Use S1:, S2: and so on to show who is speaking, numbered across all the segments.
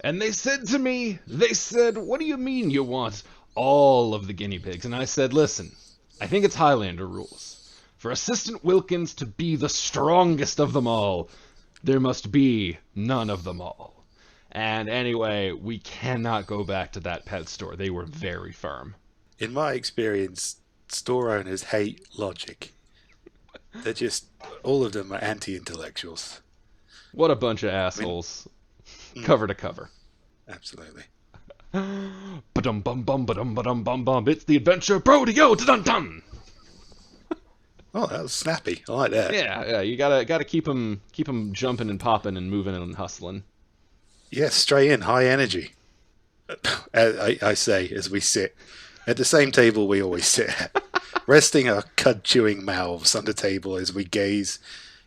S1: And they said to me, they said, what do you mean you want all of the guinea pigs? And I said, listen, I think it's Highlander rules. For Assistant Wilkins to be the strongest of them all, there must be none of them all. And anyway, we cannot go back to that pet store. They were very firm.
S2: In my experience, store owners hate logic. They're just, all of them are anti-intellectuals.
S1: What a bunch of
S2: I mean,
S1: assholes. Cover to cover.
S2: absolutely.
S1: Ba-dum bum bum ba-dum ba-dum bum bum. It's the adventure Brodeo dun dun.
S2: Oh, that was snappy. I like that.
S1: Yeah, you gotta keep them jumping and popping and moving and hustling.
S2: Yeah, straight in, high energy. I say as we sit at the same table we always sit at, resting our cud-chewing mouths on the table as we gaze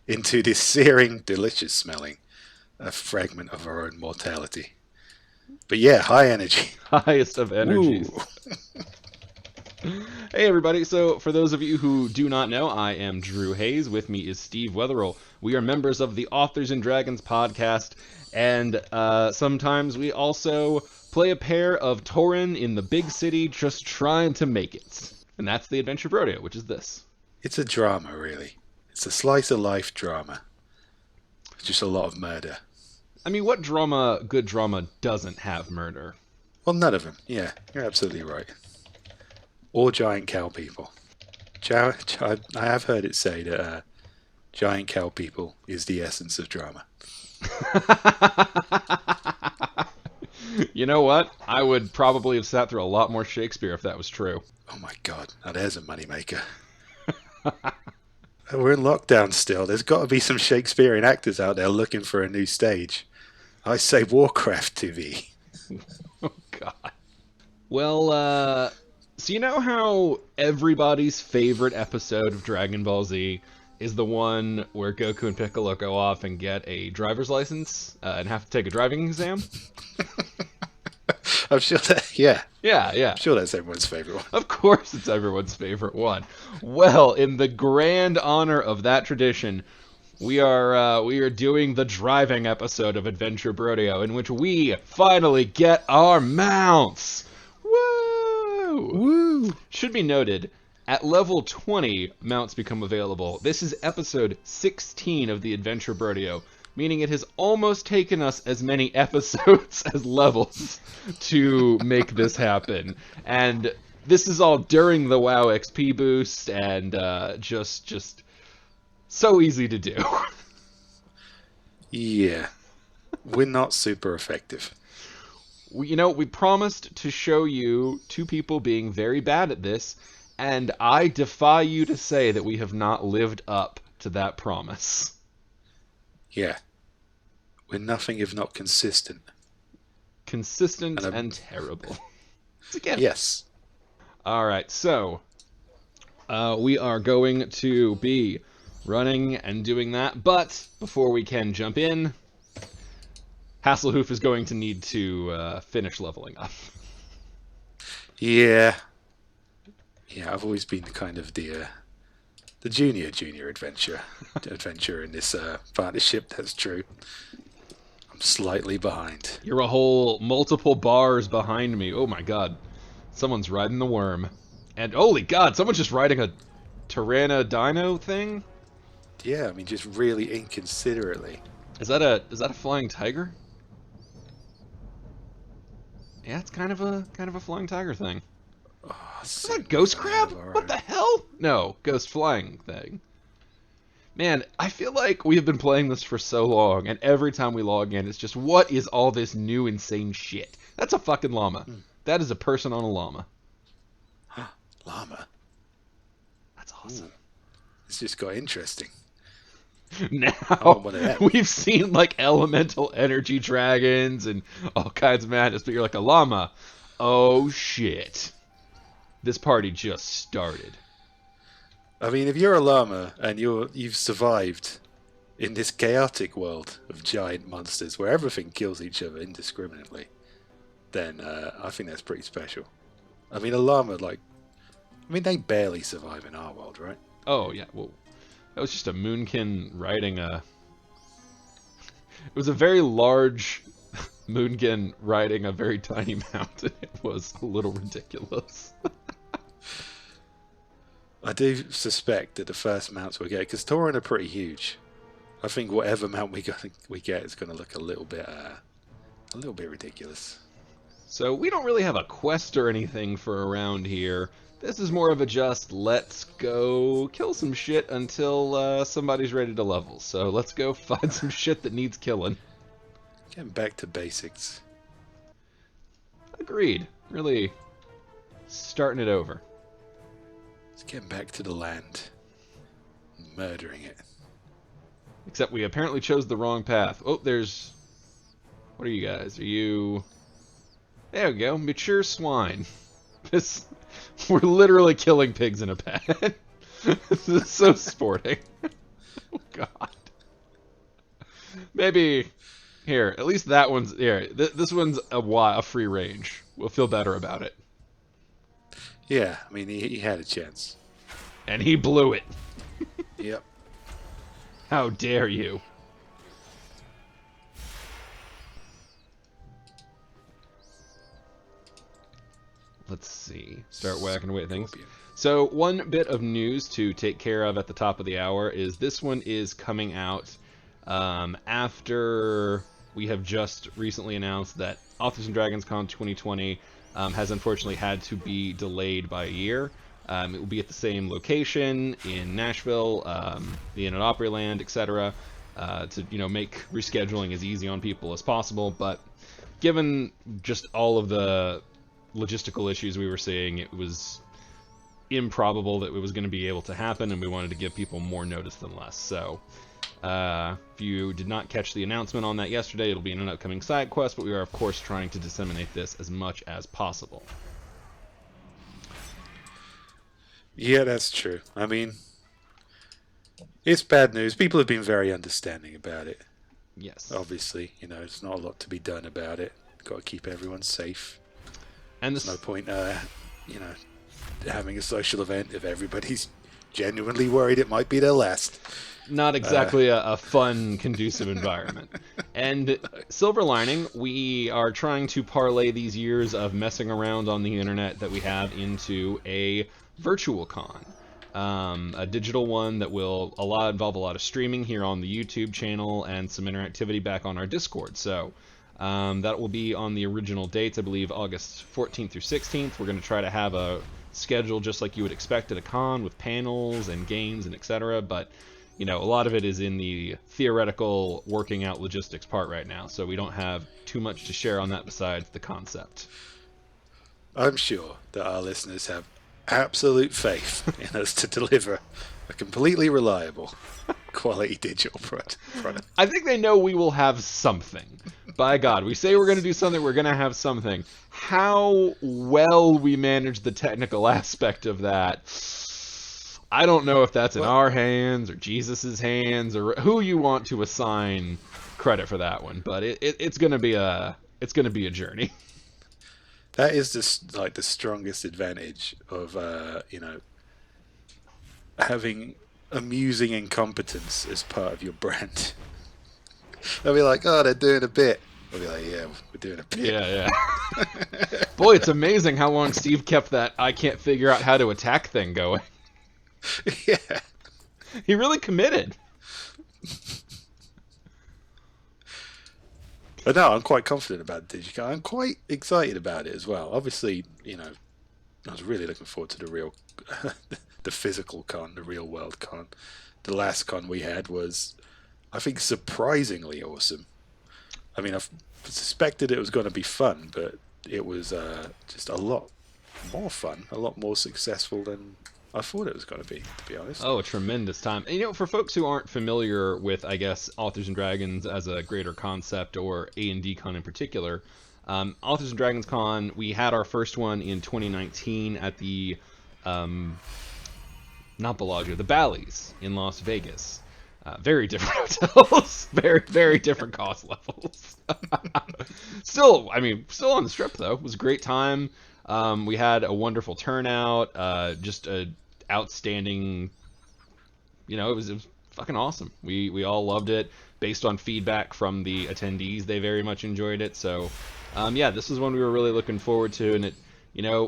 S2: into this searing, delicious-smelling fragment of our own mortality. But yeah, high energy.
S1: Highest of energies.
S2: Woo.
S1: Hey everybody, so for those of you who do not know, I am Drew Hayes. With me is Steve Wetherill. We are members of the Authors and Dragons podcast, and sometimes we also play a pair of Tauren in the big city just trying to make it. And that's the Adventure Brodeo, which is this.
S2: It's a drama, really. It's a slice-of-life drama. It's just a lot of murder.
S1: I mean, what good drama doesn't have murder?
S2: Well, none of them. Yeah, you're absolutely right. Or giant cow people. I have heard it say that giant cow people is the essence of drama.
S1: You know what? I would probably have sat through a lot more Shakespeare if that was true.
S2: Oh my god, now there's a moneymaker. We're in lockdown still. There's got to be some Shakespearean actors out there looking for a new stage. I say Warcraft TV.
S1: Oh, God. Well, so you know how everybody's favorite episode of Dragon Ball Z is the one where Goku and Piccolo go off and get a driver's license and have to take a driving exam?
S2: I'm sure that, yeah.
S1: Yeah.
S2: I'm sure that's everyone's favorite one.
S1: Of course it's everyone's favorite one. Well, in the grand honor of that tradition, we are doing the driving episode of Adventure Brodeo, in which we finally get our mounts. Woo!
S2: Woo!
S1: Should be noted, at level 20, mounts become available. This is episode 16 of the Adventure Brodeo, meaning it has almost taken us as many episodes as levels to make this happen. And this is all during the WoW XP boost, and just so easy to do.
S2: Yeah. We're not super effective.
S1: We promised to show you two people being very bad at this, and I defy you to say that we have not lived up to that promise.
S2: Yeah. We're nothing if not consistent.
S1: Consistent and terrible. It's a gift.
S2: Yes.
S1: Alright, so we are going to be running and doing that, but before we can jump in, Hasselhoof is going to need to finish leveling up.
S2: Yeah. Yeah, I've always been kind of the junior adventure in this partnership. That's true. I'm slightly behind.
S1: You're a whole multiple bars behind me. Oh my god. Someone's riding the worm. And holy god, someone's just riding a Tyrannodino thing?
S2: Yeah, I mean, just really inconsiderately.
S1: Is that a flying tiger? Yeah, it's kind of a flying tiger thing.
S2: Oh,
S1: Is that a ghost crab? What the hell? No, ghost flying thing. Man, I feel like we have been playing this for so long, and every time we log in, it's just, what is all this new insane shit? That's a fucking llama. That is a person on a llama.
S2: Llama.
S1: That's awesome.
S2: It's just got interesting.
S1: Now,
S2: one of them.
S1: we've seen, like, elemental energy dragons and all kinds of madness, but you're like, a llama? Oh, shit. This party just started.
S2: I mean, if you're a llama and you've survived in this chaotic world of giant monsters where everything kills each other indiscriminately, then I think that's pretty special. I mean, a llama, they barely survive in our world, right?
S1: Oh, yeah, well, that was just a moonkin riding a... It was a very large Moongen riding a very tiny mount. It was a little ridiculous.
S2: I do suspect that the first mounts we get, because Tauren are pretty huge. I think whatever mount we get is going to look a little bit ridiculous.
S1: So we don't really have a quest or anything for around here. This is more of a just let's go kill some shit until somebody's ready to level. So let's go find some shit that needs killing.
S2: Getting back to basics.
S1: Agreed. Really starting it over.
S2: Let's get back to the land. Murdering it.
S1: Except we apparently chose the wrong path. Oh, there's... What are you guys? Are you... There we go. Mature swine. This... We're literally killing pigs in a pen. This is so sporting. Oh, God. Maybe... Here, at least that one's... Here, this one's a free range. We'll feel better about it.
S2: Yeah, I mean, he had a chance.
S1: And he blew it.
S2: Yep.
S1: How dare you? Let's see. Start whacking away at things. So one bit of news to take care of at the top of the hour is this one is coming out after we have just recently announced that Authors and Dragons Con 2020 has unfortunately had to be delayed by a year. It will be at the same location in Nashville, the Inn at Opryland, etc. To make rescheduling as easy on people as possible. But given just all of the logistical issues we were seeing, it was improbable that it was going to be able to happen, and we wanted to give people more notice than less. So if you did not catch the announcement on that yesterday, it'll be in an upcoming side quest, but we are of course trying to disseminate this as much as possible.
S2: Yeah, that's true. I mean, it's bad news. People have been very understanding about it.
S1: Yes.
S2: Obviously, there's not a lot to be done about it. Got to keep everyone safe.
S1: And
S2: there's no point, having a social event if everybody's genuinely worried it might be their last.
S1: Not exactly a fun, conducive environment. And silver lining, we are trying to parlay these years of messing around on the internet that we have into a virtual con. A digital one that will involve a lot of streaming here on the YouTube channel and some interactivity back on our Discord. So that will be on the original dates, I believe August 14th through 16th. We're going to try to have a schedule just like you would expect at a con with panels and games and etc. But a lot of it is in the theoretical working out logistics part right now, so we don't have too much to share on that besides the concept.
S2: I'm sure that our listeners have absolute faith in us to deliver a completely reliable quality digital product.
S1: I think they know we will have something. By God, we say we're going to do something, we're going to have something. How well we manage the technical aspect of that, I don't know if that's in our hands or Jesus's hands or who you want to assign credit for that one, but it's going to be a journey.
S2: That is the strongest advantage of having amusing incompetence as part of your brand. They'll be like, oh, they're doing a bit. We'll be like, yeah, we're doing a bit.
S1: Yeah. Boy, it's amazing how long Steve kept that I can't figure out how to attack thing going.
S2: Yeah.
S1: He really committed.
S2: But no, I'm quite confident about DigiCon. I'm quite excited about it as well. Obviously, I was really looking forward to the real, the physical con, the real world con. The last con we had was, I think, surprisingly awesome. I mean, I suspected it was going to be fun, but it was just a lot more fun, a lot more successful than I thought it was going to be honest.
S1: Oh, a tremendous time. And, for folks who aren't familiar with, I guess, Authors and Dragons as a greater concept, or A&D Con in particular, Authors and Dragons Con, we had our first one in 2019 at the, not Bellagio, the Bally's in Las Vegas. Very different hotels, very, very different cost levels. Still on the Strip, though. It was a great time. We had a wonderful turnout, just a outstanding, it was fucking awesome. We all loved it. based on feedback from the attendees, they very much enjoyed it. So, yeah, this was one we were really looking forward to, and it,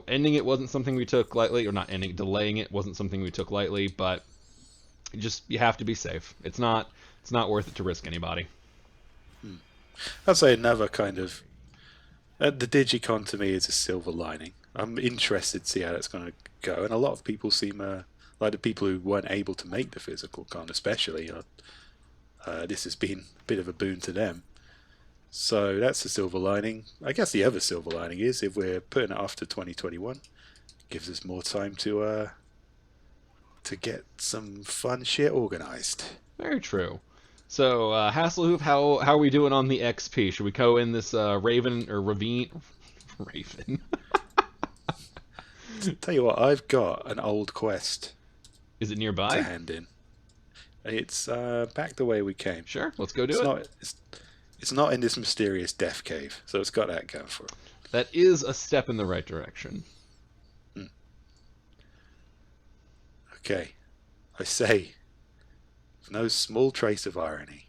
S1: ending it wasn't something we took lightly, or not ending, delaying it wasn't something we took lightly, but you have to be safe. It's not worth it to risk anybody.
S2: I'd say another kind of the Digicon to me is a silver lining. I'm interested to see how that's going to go, and a lot of people seem like the people who weren't able to make the physical con, especially. This has been a bit of a boon to them. So that's the silver lining. I guess the other silver lining is if we're putting it off to 2021, it gives us more time to get some fun shit organized.
S1: Very true. So, Hasselhoof, how are we doing on the XP? Should we go in this Raven or Ravine? Raven.
S2: Tell you what, I've got an old quest.
S1: Is it
S2: To
S1: nearby?
S2: hand in. It's back the way we came.
S1: Sure, let's go do it.
S2: It's not in this mysterious death cave, so it's got that going for it.
S1: That is a step in the right direction.
S2: Okay, I say, with no small trace of irony,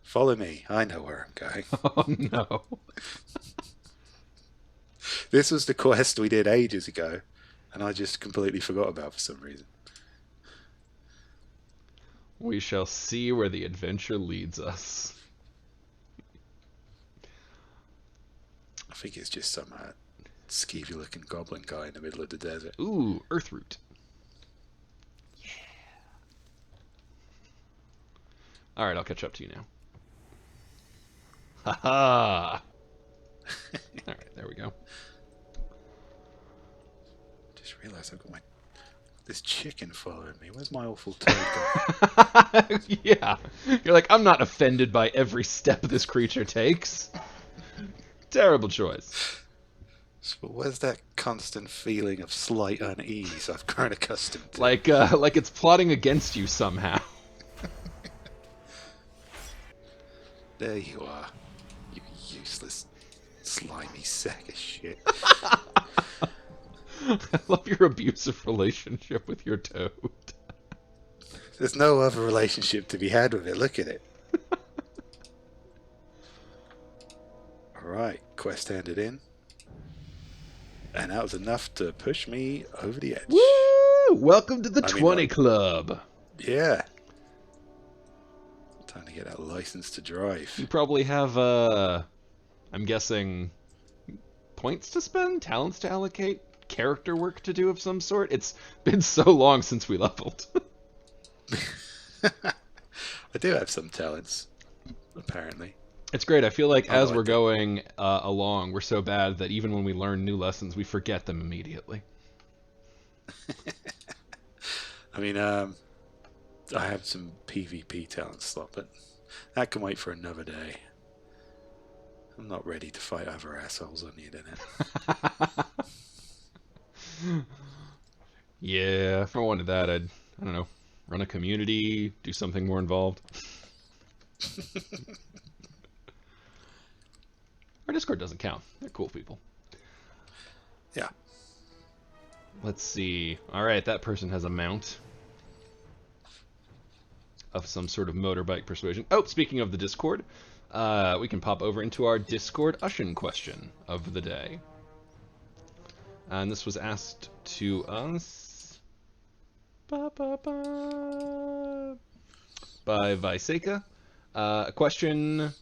S2: follow me. I know where I'm going.
S1: Oh no.
S2: This was the quest we did ages ago, and I just completely forgot about for some reason.
S1: We shall see where the adventure leads us.
S2: I think it's just some skeevy-looking goblin guy in the middle of the desert.
S1: Ooh, Earthroot. Yeah. Alright, I'll catch up to you now. Haha! Alright, there we go.
S2: Just realised I've got this chicken following me. Where's my awful toad gone?
S1: Yeah. You're like, I'm not offended by every step this creature takes. Terrible choice.
S2: So where's that constant feeling of slight unease I've grown accustomed to?
S1: Like it's plotting against you somehow.
S2: There you are. You useless, slimy sack of shit.
S1: I love your abusive relationship with your toad.
S2: There's no other relationship to be had with it. Look at it. Alright, quest handed in. And that was enough to push me over the edge.
S1: Woo! Welcome to the 20 Club.
S2: Yeah. Time to get that license to drive.
S1: You probably have, I'm guessing, points to spend, talents to allocate, character work to do of some sort. It's been so long since we leveled.
S2: I do have some talents, apparently.
S1: It's great. I feel like as we're going along, we're so bad that even when we learn new lessons, we forget them immediately.
S2: I mean, I have some PvP talent slot, but that can wait for another day. I'm not ready to fight other assholes on the internet.
S1: Yeah, if I wanted that, I don't know, run a community, do something more involved. Our Discord doesn't count. They're cool people.
S2: Yeah.
S1: Let's see. Alright, that person has a mount of some sort of motorbike persuasion. Oh, speaking of the Discord, we can pop over into our Discord Ushin question of the day. And this was asked to us by Viseka. A question: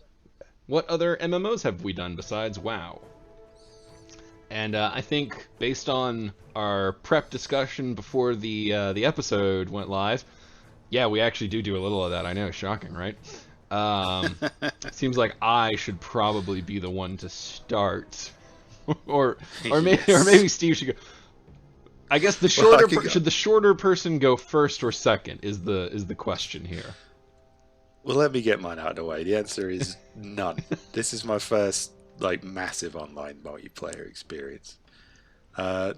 S1: what other MMOs have we done besides WoW? And I think based on our prep discussion before the episode went live, yeah, we actually do a little of that. I know, shocking, right? Seems like I should probably be the one to start, or maybe Steve should go. I guess the shorter should the shorter person go first or second is the question here.
S2: Well, let me get mine out of the way. The answer is none. This is my first massive online multiplayer experience. I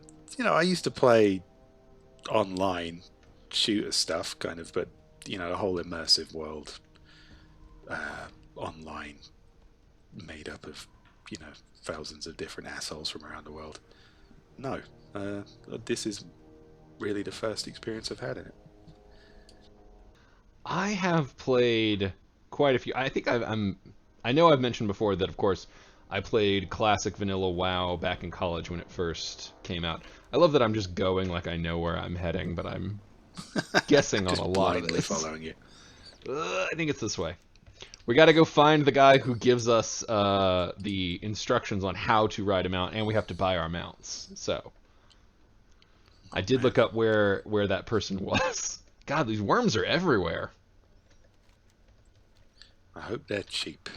S2: used to play online shooter stuff, kind of, but the whole immersive world online made up of thousands of different assholes from around the world. No, this is really the first experience I've had in it.
S1: I have played quite a few. I think I know I've mentioned before that, of course, I played classic vanilla WoW back in college when it first came out. I love that I'm just going like I know where I'm heading, but I'm guessing on
S2: Just
S1: a lot of
S2: blindly
S1: this.
S2: following you.
S1: I think it's this way. We got to go find the guy who gives us the instructions on how to ride a mount, and we have to buy our mounts. So I did look up where that person was. God, these worms are everywhere.
S2: I hope they're cheap.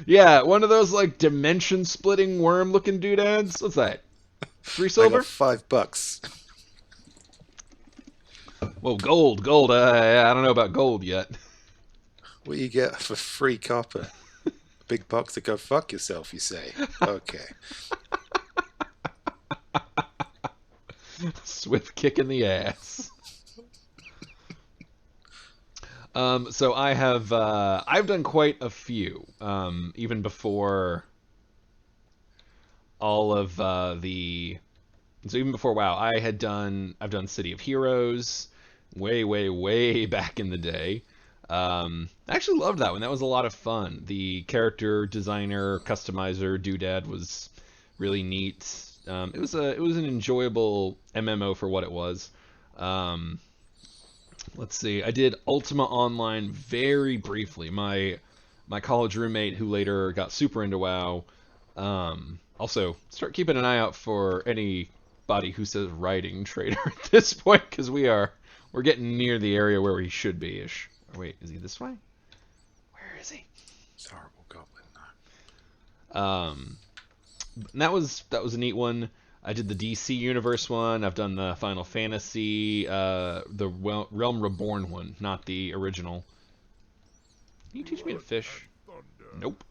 S1: Yeah, one of those like dimension splitting worm looking doodads. What's that? 3
S2: I
S1: silver?
S2: got $5.
S1: Whoa, gold. I don't know about gold yet.
S2: What do you get for free copper? A big box to go fuck yourself, you say? Okay.
S1: Swift kick in the ass. So I have I've done quite a few, even before all of so even before WoW, I've done City of Heroes, way back in the day. I actually loved that one. That was a lot of fun. The character designer, customizer, doodad was really neat. It was an enjoyable MMO for what it was. Let's see. I did Ultima Online very briefly. My college roommate, who later got super into WoW, also start keeping an eye out for anybody who says writing trader at this point, because we're getting near the area where he should be ish. Oh, wait, is he this way? Where is he?
S2: It's a horrible goblin.
S1: And that was a neat one. I did the DC Universe one. I've done the Final Fantasy, the Realm Reborn one, not the original. Can you teach me to fish? Nope.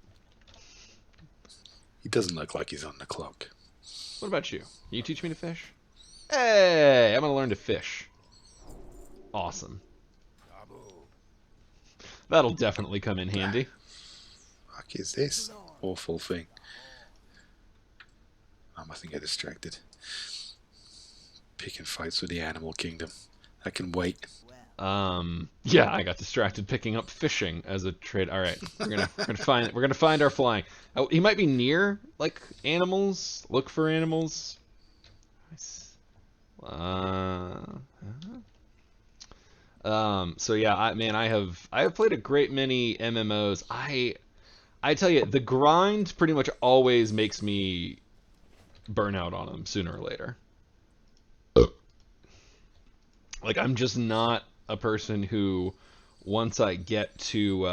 S2: He doesn't look like he's on the clock.
S1: What about you? Can you teach me to fish? Hey, I'm gonna learn to fish. Awesome. That'll definitely come in handy.
S2: Fuck is this awful thing? I mustn't get distracted. Picking fights with the animal kingdom. I can wait.
S1: Yeah, I got distracted picking up fishing as a trade. All right, we're gonna find our flying. Oh, he might be near like animals. Look for animals. So yeah, I have played a great many MMOs. I tell you, the grind pretty much always makes me burn out on them sooner or later. Like, I'm just not a person who, once I get to,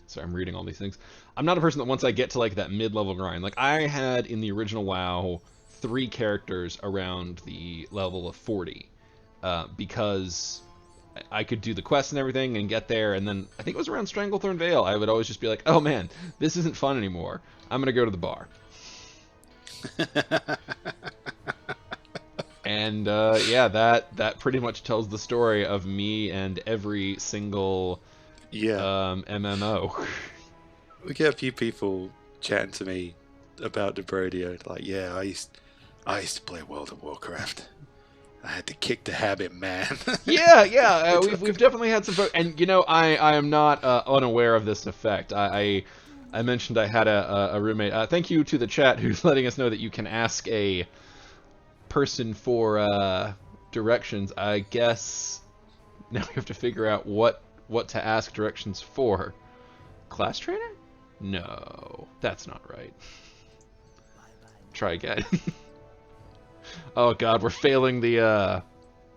S1: sorry, I'm reading all these things. I'm not a person that once I get to, like, that mid-level grind. Like, I had, in the original WoW, 3 characters around the level of 40. Because I could do the quest and everything and get there, and then, I think it was around Stranglethorn Vale, I would always just be like, oh man, this isn't fun anymore. I'm gonna go to the bar. And yeah, that pretty much tells the story of me and every single MMO.
S2: We get a few people chatting to me about the Brodeo. Like, yeah, I used to play World of Warcraft. I had to kick the habit, man.
S1: Yeah. We've definitely had some folks, and you know, I am not unaware of this effect. I mentioned I had a roommate. Thank you to the chat who's letting us know that you can ask a person for directions. I guess now we have to figure out what to ask directions for. Class trainer? No, that's not right. Try again. Oh god, we're failing the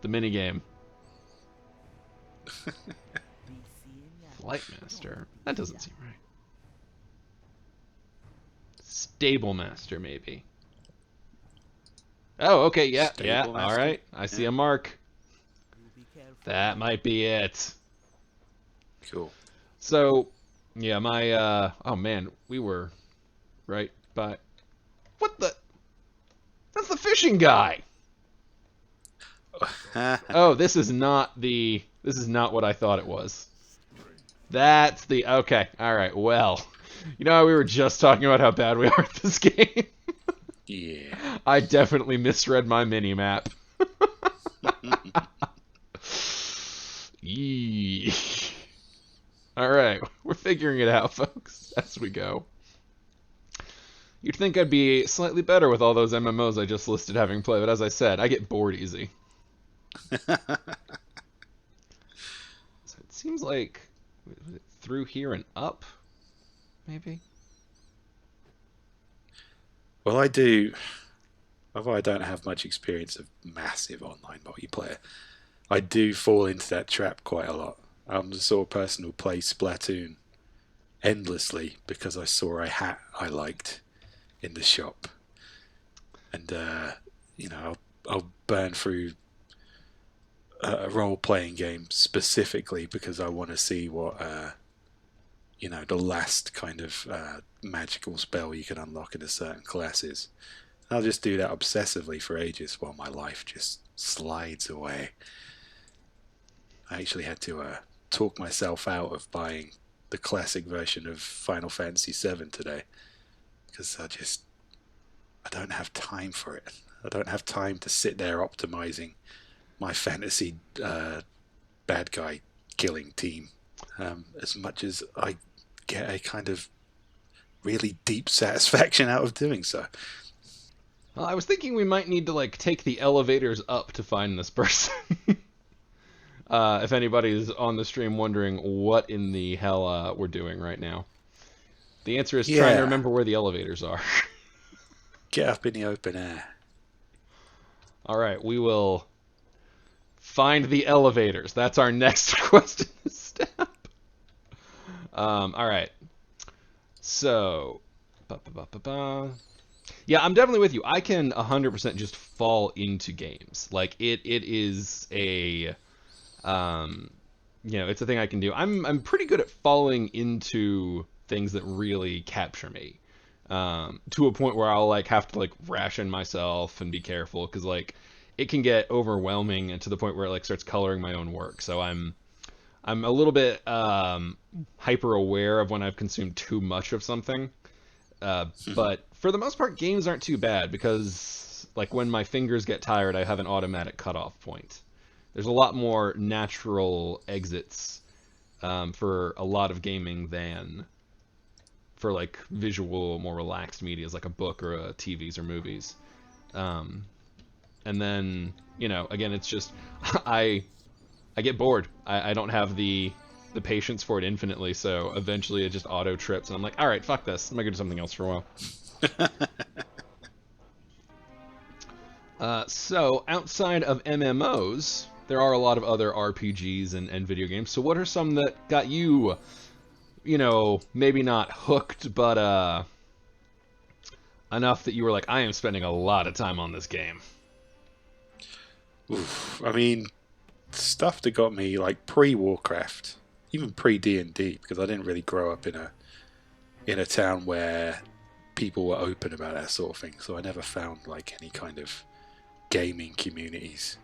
S1: mini game. Flight master. That doesn't seem right. Stable master, maybe. Oh, okay, yeah. All right. I see a mark. That might be it.
S2: Cool.
S1: So, yeah, my oh man, we were right by. What the? That's the fishing guy. Oh, this is not what I thought it was. That's the okay. All right. Well, you know, we were just talking about how bad we are at this game.
S2: Yeah.
S1: I definitely misread my mini map. Yee. All right, we're figuring it out, folks, as we go. You'd think I'd be slightly better with all those MMOs I just listed having played, but as I said, I get bored easy. So it seems like through here and up, maybe?
S2: Well, I do. Although I don't have much experience of massive online multiplayer, I do fall into that trap quite a lot. I'm the sort of person who plays Splatoon endlessly because I saw a hat I liked in the shop, and I'll burn through a role-playing game specifically because I want to see what the last kind of magical spell you can unlock in a certain class is. I'll just do that obsessively for ages while my life just slides away. I actually had to talk myself out of buying the classic version of Final Fantasy VII today because I don't have time for it. I don't have time to sit there optimizing my fantasy bad guy killing team as much as I get a kind of really deep satisfaction out of doing so.
S1: Well, I was thinking we might need to take the elevators up to find this person. If anybody's on the stream wondering what in the hell we're doing right now. The answer is trying to remember where the elevators are.
S2: Get up in the open air.
S1: All right, we will find the elevators. That's our next question step. All right. So, yeah, I'm definitely with you. I can 100% just fall into games. It is a it's a thing I can do. I'm pretty good at falling into things that really capture me. To a point where I'll have to ration myself and be careful because it can get overwhelming and to the point where it starts coloring my own work. So I'm a little bit hyper aware of when I've consumed too much of something. But for the most part, games aren't too bad because when my fingers get tired, I have an automatic cutoff point. There's a lot more natural exits for a lot of gaming than for visual, more relaxed media, like a book or a TVs or movies. And then again, it's just I get bored. I don't have the patience for it infinitely, so eventually it just auto trips, and I'm like, all right, fuck this. I'm gonna do something else for a while. So outside of MMOs, there are a lot of other RPGs and video games. So what are some that got you, maybe not hooked, but enough that you were like, I am spending a lot of time on this game?
S2: Oof. I mean, stuff that got me pre-Warcraft, even pre-D&D, because I didn't really grow up in a town where people were open about that sort of thing. So I never found any kind of gaming communities.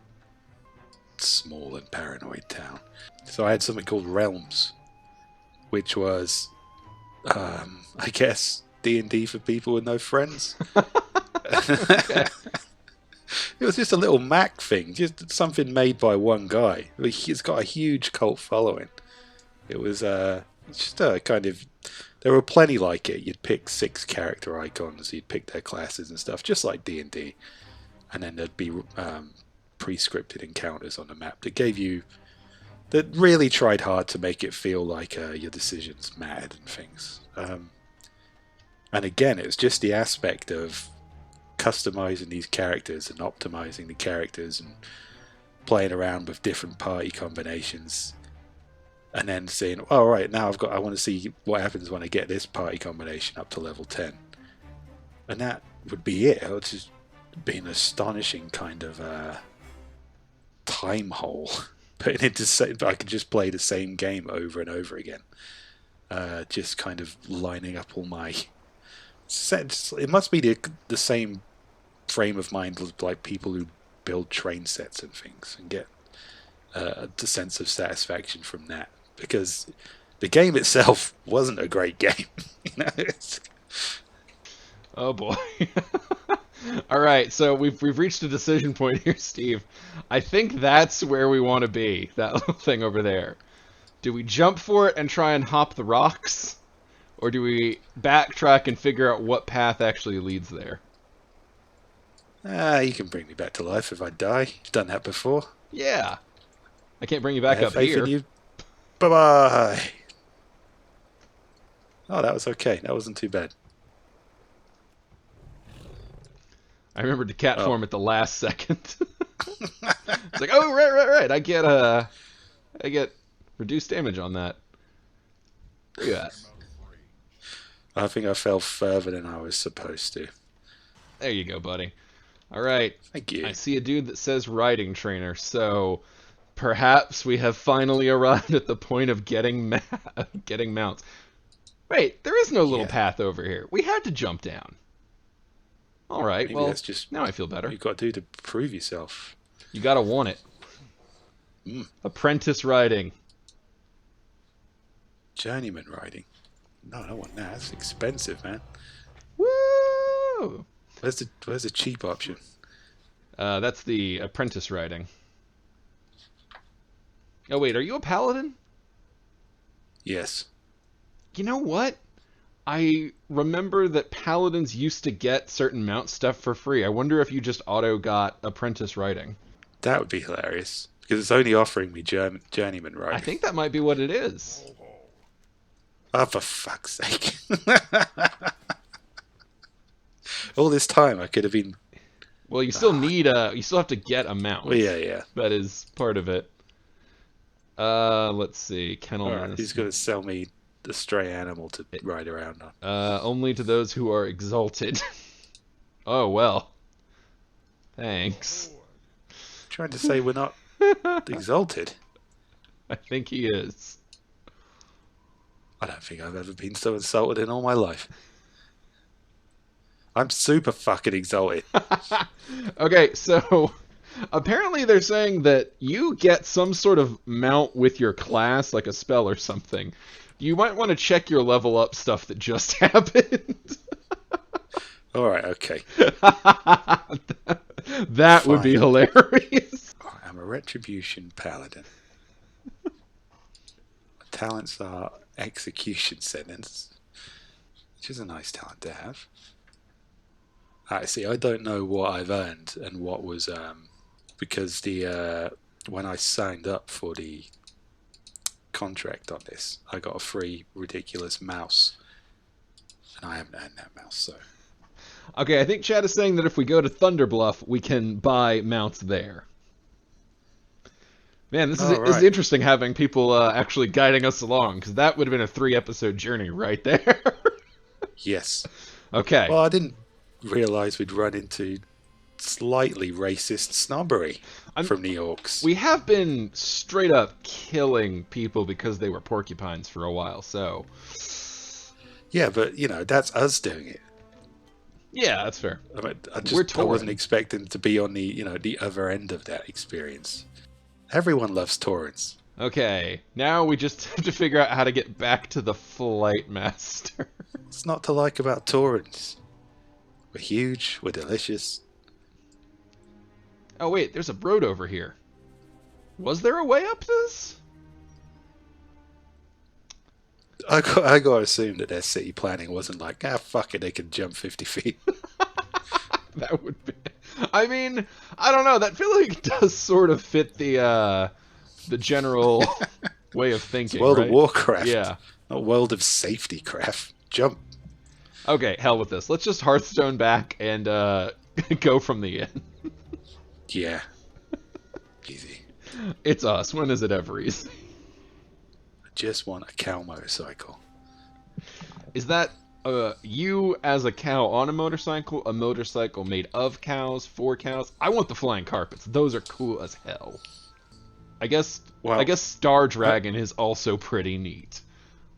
S2: Small and paranoid town. So I had something called Realms, which was, I guess, D&D for people with no friends.
S1: Okay.
S2: It was just a little Mac thing, just something made by one guy. It's got a huge cult following. It was just a kind of... There were plenty like it. You'd pick 6 character icons, you'd pick their classes and stuff, just like D&D. And then there'd be pre-scripted encounters on the map that really tried hard to make it feel like your decisions mattered and things. And again, it was just the aspect of customizing these characters and optimizing the characters and playing around with different party combinations, and then saying, "Oh, right, now I want to see what happens when I get this party combination up to level 10," and that would be it. It would just be an astonishing kind of time hole. But I could just play the same game over and over again, just kind of lining up all my sets. It must be the same frame of mind as people who build train sets and things and get the sense of satisfaction from that, because the game itself wasn't a great game.
S1: Oh boy. All right, so we've reached a decision point here, Steve. I think that's where we want to be. That little thing over there. Do we jump for it and try and hop the rocks, or do we backtrack and figure out what path actually leads there?
S2: You can bring me back to life if I die. You've done that before.
S1: Yeah, I can't bring you
S2: I
S1: back
S2: have
S1: up
S2: faith
S1: here.
S2: in you. Bye-bye. Oh, that was okay. That wasn't too bad.
S1: I remembered to cat
S2: Oh.
S1: form at the last second. It's like, oh right. I get reduced damage on that. Look at that.
S2: I think I fell further than I was supposed to.
S1: There you go, buddy. All right.
S2: Thank you.
S1: I see a dude that says riding trainer, so perhaps we have finally arrived at the point of getting getting mounts. Wait, there is no little
S2: Yeah.
S1: path over here. We had to jump down. All right,
S2: Maybe
S1: well,
S2: that's just
S1: now I feel
S2: what
S1: better.
S2: you've got to do to prove yourself.
S1: You gotta want it. Apprentice riding.
S2: Journeyman riding. No, I don't want that. That's expensive, man.
S1: Woo!
S2: Where's the cheap option?
S1: That's the apprentice riding. Oh wait, are you a paladin?
S2: Yes.
S1: You know what? I remember that paladins used to get certain mount stuff for free. I wonder if you just auto got apprentice riding.
S2: That would be hilarious. Because it's only offering me journeyman riding.
S1: I think that might be what it is.
S2: Oh, for fuck's sake. All this time I could have been...
S1: Well, you still you still have to get a mount.
S2: Well, yeah.
S1: That is part of it. Let's see. Kennel.
S2: Alright, he's going to sell me the stray animal to ride around on.
S1: Only to those who are exalted. Oh, well. Thanks.
S2: Trying to say we're not exalted.
S1: I think he is.
S2: I don't think I've ever been so insulted in all my life. I'm super fucking exalted.
S1: Okay, so apparently they're saying that you get some sort of mount with your class, like a spell or something. You might want to check your level up stuff that just happened.
S2: Alright, okay.
S1: That would be hilarious.
S2: I'm a retribution paladin. My talents are execution sentence, which is a nice talent to have. See, I don't know what I've earned and what was because the when I signed up for the contract on this, I got a free ridiculous mouse, and I haven't earned that mouse. So
S1: Okay, I think Chad is saying that if we go to Thunderbluff, we can buy mounts there. Man, this is interesting having people actually guiding us along, because that would have been a 3-episode journey right there.
S2: yes.
S1: Okay.
S2: Well, I didn't realize we'd run into slightly racist snobbery from the orcs.
S1: We have been straight up killing people because they were porcupines for a while, so...
S2: Yeah, but, that's us doing it.
S1: Yeah, that's fair.
S2: I mean,
S1: We're
S2: I wasn't expecting to be on the, the other end of that experience. Everyone loves Taurens.
S1: Okay, now we just have to figure out how to get back to the Flight Master.
S2: What's not to like about Taurens? We're huge, we're delicious.
S1: Oh wait, there's a road over here. Was there a way up this?
S2: I got to assume that their city planning wasn't like, fuck it, they can jump 50 feet.
S1: That would be... I mean, I don't know, that feel like does sort of fit the general way of thinking,
S2: It's World
S1: right?
S2: of Warcraft.
S1: Yeah.
S2: Not World of Safety craft. Jump.
S1: Okay, hell with this. Let's just Hearthstone back and go from the inn.
S2: Yeah. Easy.
S1: It's us. When is it ever easy?
S2: I just want a cow motorcycle.
S1: Is that you as a cow on a motorcycle made of cows, for cows? I want the flying carpets. Those are cool as hell. I guess Star Dragon is also pretty neat.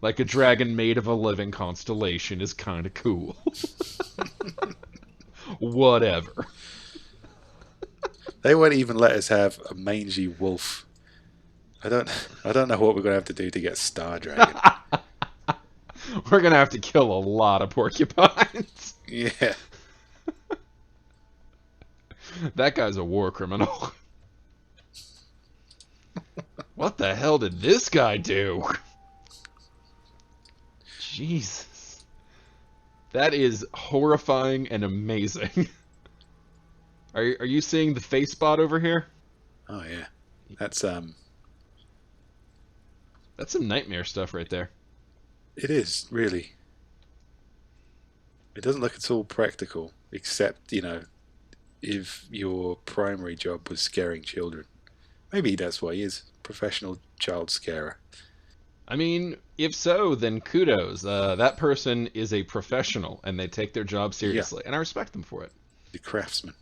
S1: Like a dragon made of a living constellation is kind of cool. Whatever.
S2: They won't even let us have a mangy wolf. I don't know what we're gonna have to do to get Star Dragon.
S1: We're gonna have to kill a lot of porcupines.
S2: Yeah.
S1: That guy's a war criminal. What the hell did this guy do? Jesus. That is horrifying and amazing. Are you seeing the face spot over here?
S2: Oh yeah, that's
S1: That's some nightmare stuff right there.
S2: It is really. It doesn't look at all practical, except if your primary job was scaring children. Maybe that's why he is professional child scarer.
S1: I mean, if so, then kudos. That person is a professional, and they take their job seriously, and I respect them for it.
S2: The craftsman.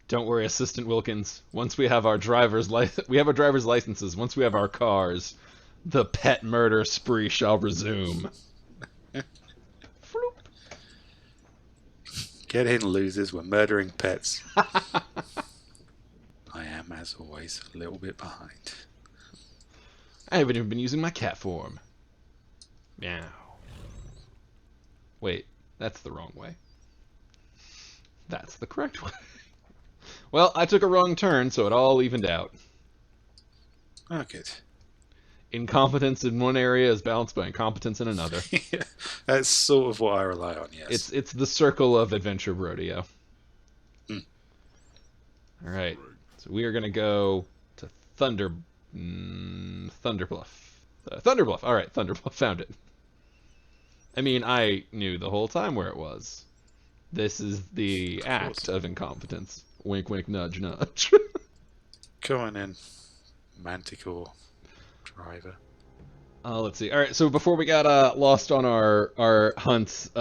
S1: Don't worry, Assistant Wilkins. Once we have our driver's licenses. Once we have our cars, the pet murder spree shall resume. Floop.
S2: Get in, losers. We're murdering pets. I am, as always, a little bit behind.
S1: I haven't even been using my cat form. Meow. Wait, that's the wrong way. That's the correct way. Well, I took a wrong turn, so it all evened out.
S2: Oh, good.
S1: Incompetence in one area is balanced by incompetence in another.
S2: Yeah, that's sort of what I rely on, yes.
S1: It's the circle of adventure Brodeo.
S2: Mm.
S1: All right, so we are gonna go to Thunder Bluff. Thunder Bluff. All right, Thunder Bluff. Found it. I mean, I knew the whole time where it was. This is the act of incompetence. Wink, wink, nudge, nudge.
S2: Come on in, Manticore driver.
S1: Let's see. All right, so before we got lost on our hunts, we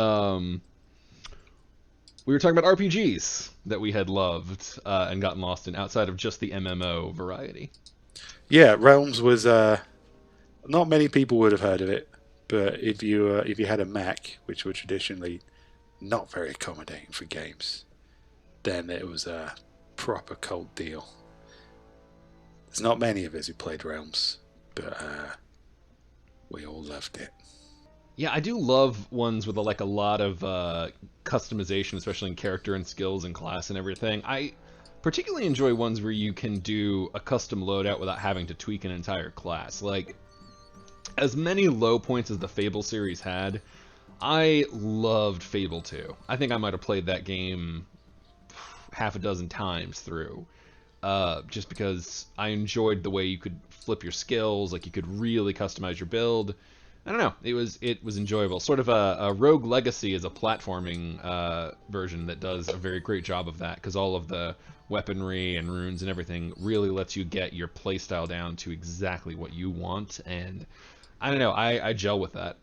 S1: were talking about RPGs that we had loved and gotten lost in outside of just the MMO variety.
S2: Yeah, Realms was not many people would have heard of it, but if you had a Mac, which were traditionally not very accommodating for games, then it was a proper cold deal. There's not many of us who played Realms, but we all loved it.
S1: Yeah, I do love ones with a lot of customization, especially in character and skills and class and everything. I particularly enjoy ones where you can do a custom loadout without having to tweak an entire class. Like, as many low points as the Fable series had, I loved Fable 2. I think I might have played that game half a dozen times through. Just because I enjoyed the way you could flip your skills, like you could really customize your build. I don't know, it was enjoyable. Sort of a Rogue Legacy is a platforming version that does a very great job of that, because all of the weaponry and runes and everything really lets you get your playstyle down to exactly what you want, and I don't know, I gel with that.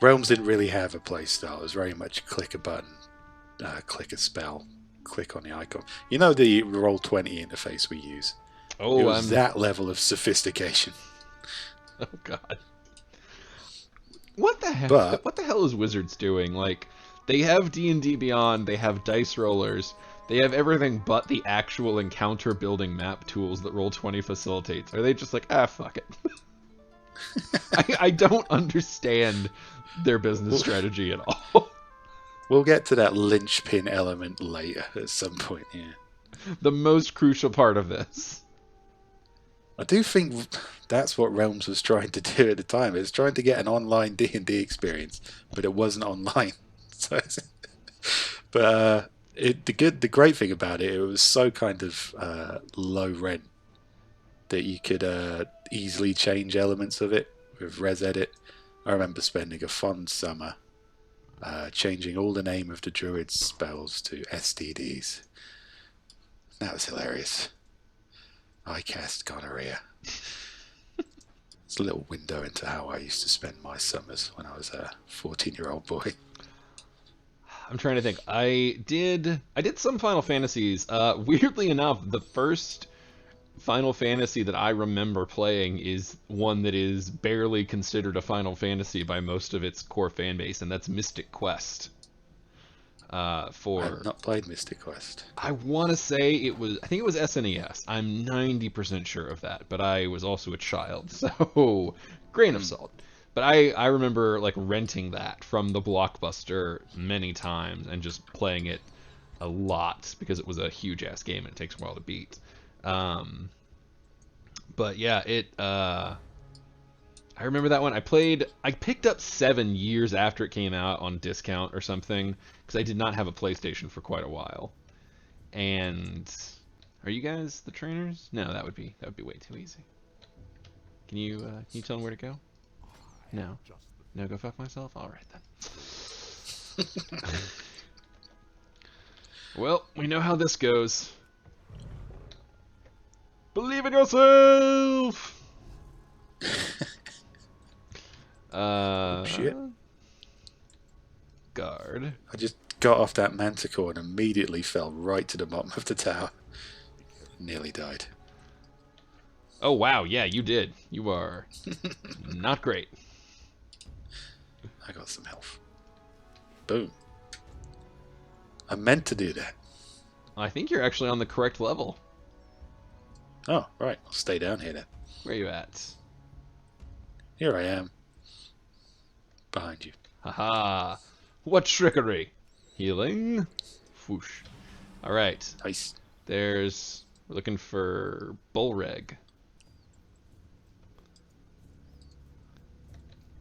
S2: Realms didn't really have a playstyle. It was very much click a button, click a spell, click on the icon. You know the Roll20 interface we use?
S1: Oh,
S2: it was that level of sophistication.
S1: Oh, God. What the hell?
S2: But,
S1: what the hell is Wizards doing? Like, they have D&D Beyond, they have dice rollers, they have everything but the actual encounter building map tools that Roll20 facilitates. Are they just like, fuck it? I don't understand their business strategy at all.
S2: We'll get to that linchpin element later at some point, yeah.
S1: The most crucial part of this.
S2: I do think that's what Realms was trying to do at the time. It was trying to get an online D&D experience, but it wasn't online. So, but the great thing about it, it was so kind of low rent that you could easily change elements of it with Res Edit. I remember spending a fond summer changing all the name of the druid's spells to STDs. That was hilarious. I cast gonorrhea. It's a little window into how I used to spend my summers when I was a 14-year-old boy.
S1: I'm trying to think. I did some Final Fantasies. Weirdly enough, the first Final Fantasy that I remember playing is one that is barely considered a Final Fantasy by most of its core fan base, and that's Mystic Quest.
S2: I have not played Mystic Quest.
S1: I want to say I think it was SNES. I'm 90% sure of that, but I was also a child, so grain of salt. But I remember like renting that from the Blockbuster many times and just playing it a lot because it was a huge ass game and it takes a while to beat. But yeah, I remember that one. I picked up 7 years after it came out on discount or something because I did not have a PlayStation for quite a while. And are you guys the trainers? No, that would be way too easy. Can you tell them where to go? No. No, go fuck myself? Alright then. Well, we know how this goes. Believe in yourself!
S2: Shit.
S1: Guard.
S2: I just got off that manticore and immediately fell right to the bottom of the tower. Nearly died.
S1: Oh wow, yeah, you did. You are not great.
S2: I got some health. Boom. I meant to do that.
S1: I think you're actually on the correct level.
S2: Oh, right. I'll stay down here then.
S1: Where are you at?
S2: Here I am. Behind you.
S1: Haha. What trickery? Healing. Whoosh. Alright.
S2: Nice.
S1: We're looking for Bullreg.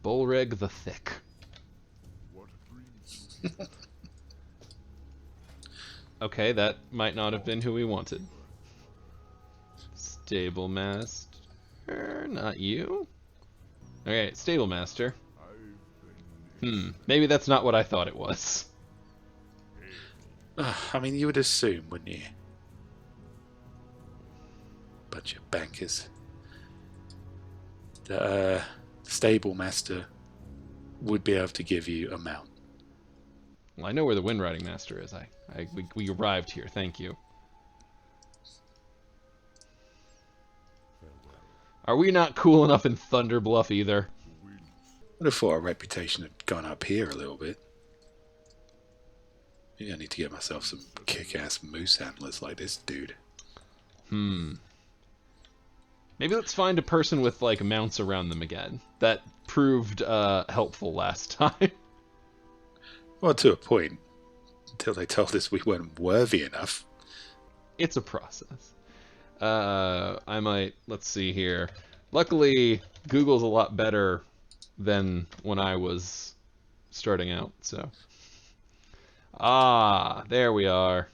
S1: Bullreg the Thick. Okay, that might not have been who we wanted. Stable Master, not you? Okay, Stable Master. Maybe that's not what I thought it was.
S2: I mean, you would assume, wouldn't you? Bunch of bankers. The Stable Master would be able to give you a mount.
S1: Well, I know where the Wind Riding Master is. We arrived here. Thank you. Are we not cool enough in Thunder Bluff either?
S2: I would have thought our reputation had gone up here a little bit. Maybe I need to get myself some kick-ass moose handlers like this dude.
S1: Maybe let's find a person with, like, mounts around them again. That proved helpful last time.
S2: Well, to a point. Until they told us we weren't worthy enough.
S1: It's a process. Let's see here. Luckily, Google's a lot better than when I was starting out, so. Ah, there we are.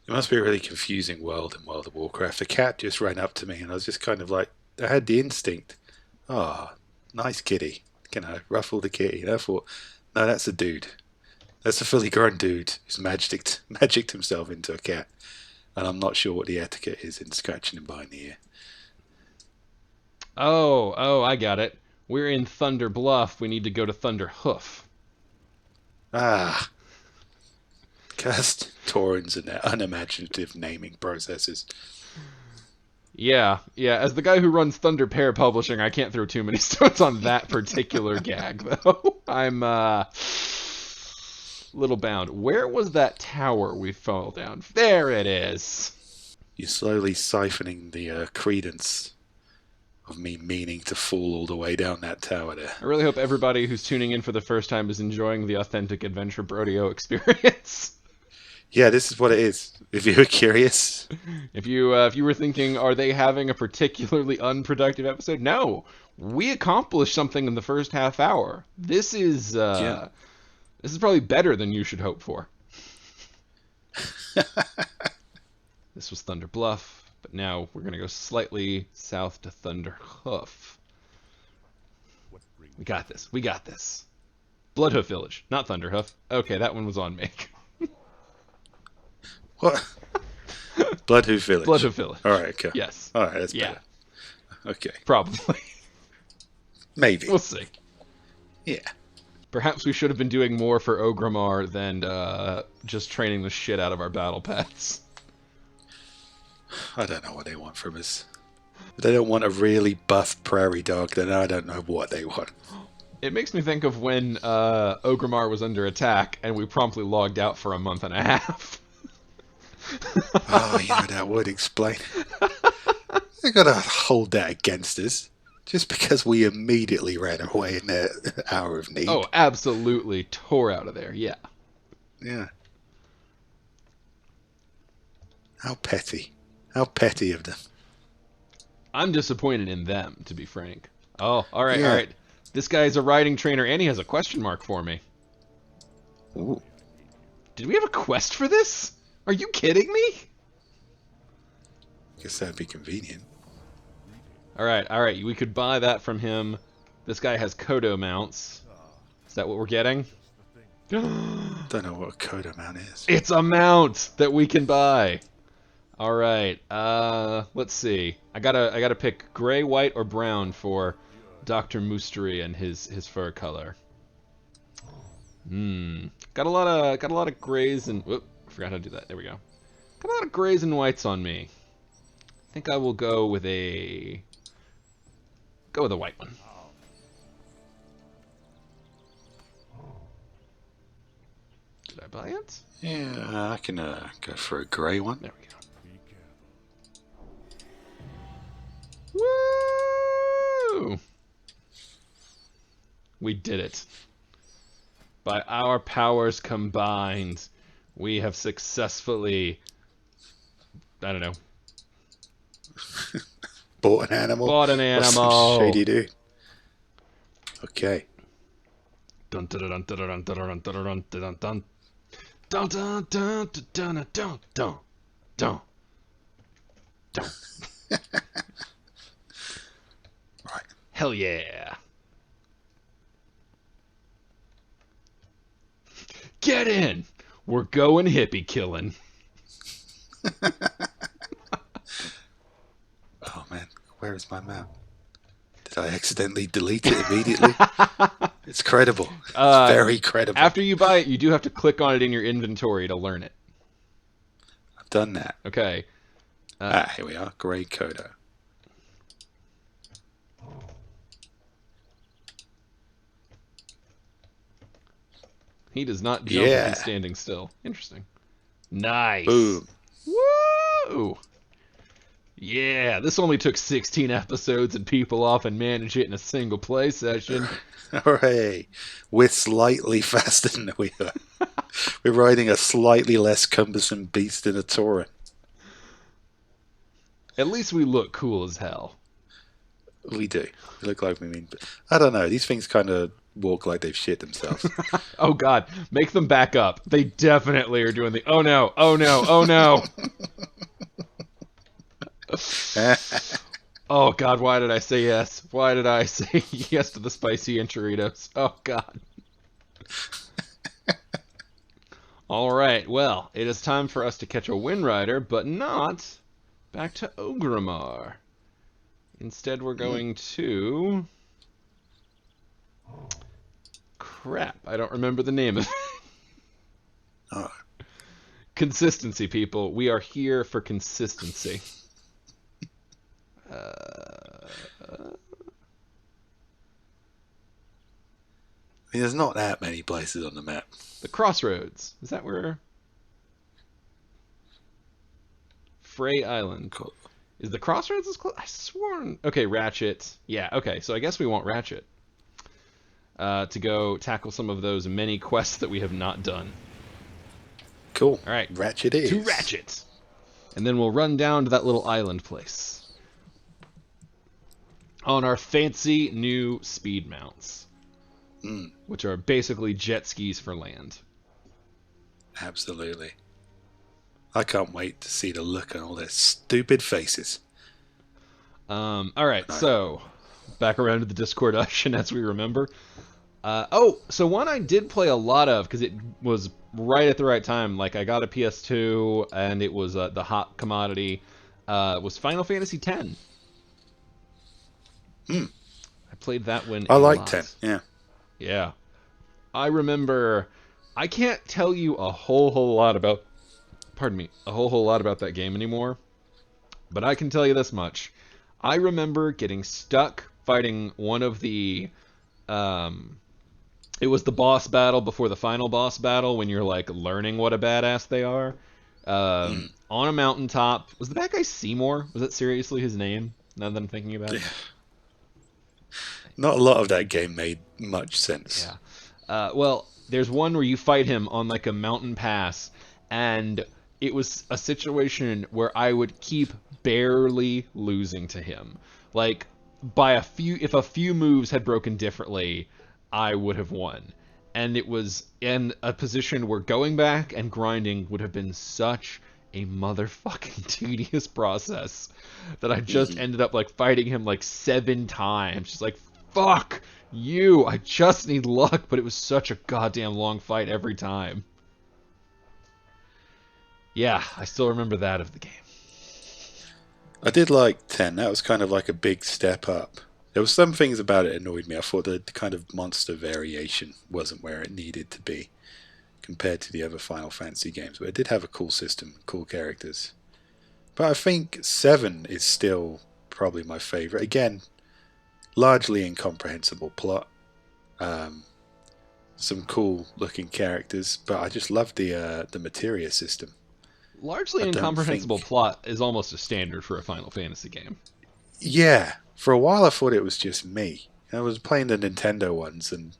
S2: It must be a really confusing world in World of Warcraft. A cat just ran up to me and I was just kind of like, I had the instinct. Ah, nice kitty. Can I ruffle the kitty? And I thought, no, that's a dude. That's a fully grown dude who's magicked himself into a cat. And I'm not sure what the etiquette is in scratching him behind the ear.
S1: Oh, I got it. We're in Thunder Bluff. We need to go to Thunder Hoof.
S2: Ah. Cursed Taurens and their unimaginative naming processes.
S1: Yeah. As the guy who runs Thunder Pear Publishing, I can't throw too many stones on that particular gag, though. I'm, little bound. Where was that tower we fell down? There it is.
S2: You're slowly siphoning the credence of me meaning to fall all the way down that tower there.
S1: I really hope everybody who's tuning in for the first time is enjoying the authentic Adventure Brodeo experience.
S2: Yeah, this is what it is. If you were curious.
S1: If you were thinking, are they having a particularly unproductive episode? No. We accomplished something in the first half hour. This is probably better than you should hope for. This was Thunder Bluff, but now we're going to go slightly south to Thunder Hoof. We got this. Bloodhoof Village, not Thunderhoof. Okay, that one was on me.
S2: What? Bloodhoof Village.
S1: Bloodhoof Village.
S2: All right, okay.
S1: Yes.
S2: All right, that's better. Okay.
S1: Probably.
S2: Maybe.
S1: We'll see.
S2: Yeah.
S1: Perhaps we should have been doing more for Ogrimmar than just training the shit out of our battle pets.
S2: I don't know what they want from us. If they don't want a really buff prairie dog, then I don't know what they want.
S1: It makes me think of when Ogrimmar was under attack and we promptly logged out for a month and a half.
S2: Oh, yeah, that would explain. They gotta hold that against us. Just because we immediately ran away in their hour of need.
S1: Oh, absolutely tore out of there. Yeah.
S2: Yeah. How petty. How petty of them.
S1: I'm disappointed in them, to be frank. Oh, all right, all
S2: Yeah.
S1: right. This guy's a riding trainer, and he has a question mark for me.
S2: Ooh.
S1: Did we have a quest for this? Are you kidding me?
S2: Guess that'd be convenient.
S1: All right, all right. We could buy that from him. This guy has Kodo mounts. Is that what we're getting?
S2: Don't know what a Coda mount is.
S1: It's a mount that we can buy. All right. Let's see. I gotta pick gray, white, or brown for Dr. Moostery and his fur color. Got a lot of grays and whoop, I forgot how to do that. There we go. Got a lot of grays and whites on me. I think I will go with a white one. Did I buy it?
S2: Yeah, I can go for a grey one.
S1: There we go. Woo! We did it. By our powers combined, we have successfully, I don't know,
S2: Bought an animal.
S1: bought an
S2: Or some
S1: animal.
S2: shady dude. Okay.
S1: Dun dun dun dun dun dun dun dun dun dun dun dun dun dun dun dun dun dun dun.
S2: Right.
S1: Hell yeah! Get in! We're going hippie killing.
S2: Oh man, where is my map? Did I accidentally delete it immediately? It's credible. It's very credible.
S1: After you buy it, you do have to click on it in your inventory to learn it.
S2: I've done that.
S1: Okay.
S2: Here we are. Grey Coda.
S1: He does not jump if he's standing still. Interesting. Nice.
S2: Boom.
S1: Woo! Yeah, this only took 16 episodes and people often manage it in a single play session.
S2: Hooray. We're slightly faster than we are. We're riding a slightly less cumbersome beast in a Tauren.
S1: At least we look cool as hell.
S2: We do. We look like we mean... I don't know. These things kind of walk like they've shit themselves.
S1: Oh god, make them back up. They definitely are doing the oh no, oh no, oh no. Oh god, why did I say yes? Why did I say yes to the spicy enchiladas? Oh god. Alright, well, it is time for us to catch a Wind Rider, but not back to Ogrimmar. Instead, we're going to... Crap, I don't remember the name of it.
S2: Oh.
S1: Consistency, people. We are here for consistency.
S2: There's not that many places on the map.
S1: The Crossroads. Is that where... Frey Island.
S2: Cool.
S1: Is the Crossroads as close? I sworn... Okay, Ratchet. Yeah, okay, so I guess we want Ratchet. To go tackle some of those many quests that we have not done.
S2: Cool.
S1: All right.
S2: Ratchet is.
S1: To Ratchet. And then we'll run down to that little island place. On our fancy new speed mounts. Which are basically jet skis for land.
S2: Absolutely. I can't wait to see the look on all their stupid faces.
S1: Alright, so back around to the Discord Ocean as we remember. So one I did play a lot of because it was right at the right time. Like I got a PS2 and it was the hot commodity. Was Final Fantasy X. I played that one.
S2: I like 10, yeah.
S1: Yeah. I remember, I can't tell you a whole lot about, a whole lot about that game anymore, but I can tell you this much. I remember getting stuck fighting one of the, it was the boss battle before the final boss battle when you're like learning what a badass they are, on a mountaintop. Was the bad guy Seymour? Was that seriously his name, now that I'm thinking about it?
S2: Not a lot of that game made much sense.
S1: Yeah. Well, there's one where you fight him on like a mountain pass, and it was a situation where I would keep barely losing to him. Like by a few, if a few moves had broken differently, I would have won. And it was in a position where going back and grinding would have been such a motherfucking tedious process that I just ended up like fighting him like 7 times. Just like, fuck you, I just need luck, but it was such a goddamn long fight every time. Yeah, I still remember that of the game.
S2: I did like 10. That was kind of like a big step up. There were some things about it annoyed me. I thought the kind of monster variation wasn't where it needed to be compared to the other Final Fantasy games, but it did have a cool system, cool characters. But I think 7 is still probably my favorite. Again, largely incomprehensible plot, some cool looking characters, but I just love the materia system.
S1: Largely
S2: I don't
S1: incomprehensible
S2: think...
S1: plot is almost a standard for a Final Fantasy game.
S2: Yeah, for a while I thought it was just me. I was playing the Nintendo ones, and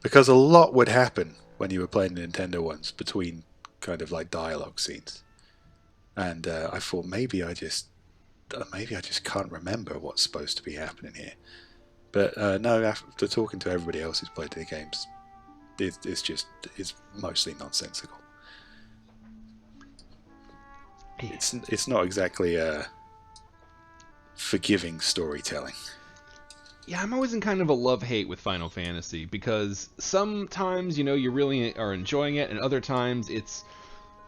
S2: because a lot would happen when you were playing the Nintendo ones between kind of like dialogue scenes, and I thought maybe I just can't remember what's supposed to be happening here. But no, after talking to everybody else who's played the games, it's mostly nonsensical. It's not exactly forgiving storytelling.
S1: Yeah, I'm always in kind of a love-hate with Final Fantasy because sometimes, you really are enjoying it, and other times it's...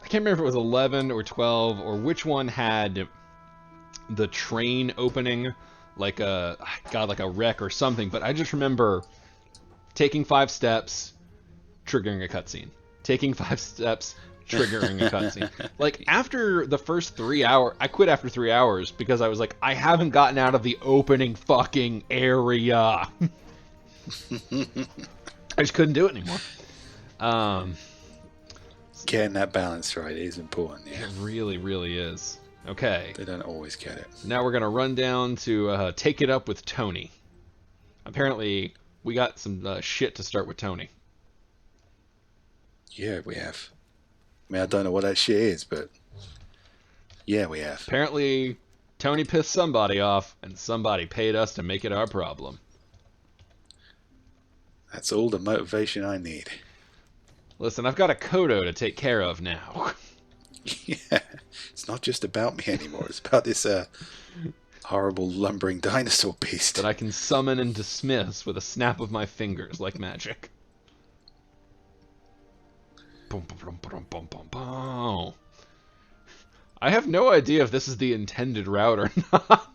S1: I can't remember if it was 11 or 12 or which one had the train opening like like a wreck or something, but I just remember taking 5 steps, triggering a cutscene. Taking 5 steps, triggering a cutscene. Like, after the first 3 hours, I quit after 3 hours because I was like, I haven't gotten out of the opening fucking area. I just couldn't do it anymore.
S2: Getting that balance right is important, yeah.
S1: It really, really is. Okay.
S2: They don't always get it.
S1: So now we're going to run down to take it up with Tony. Apparently, we got some shit to start with Tony.
S2: Yeah, we have. I mean, I don't know what that shit is, but yeah, we have.
S1: Apparently, Tony pissed somebody off, and somebody paid us to make it our problem.
S2: That's all the motivation I need.
S1: Listen, I've got a Kodo to take care of now.
S2: Yeah, it's not just about me anymore. It's about this horrible lumbering dinosaur beast
S1: that I can summon and dismiss with a snap of my fingers like magic. Boom, boom, boom, boom, boom, boom. I have no idea if this is the intended route or not.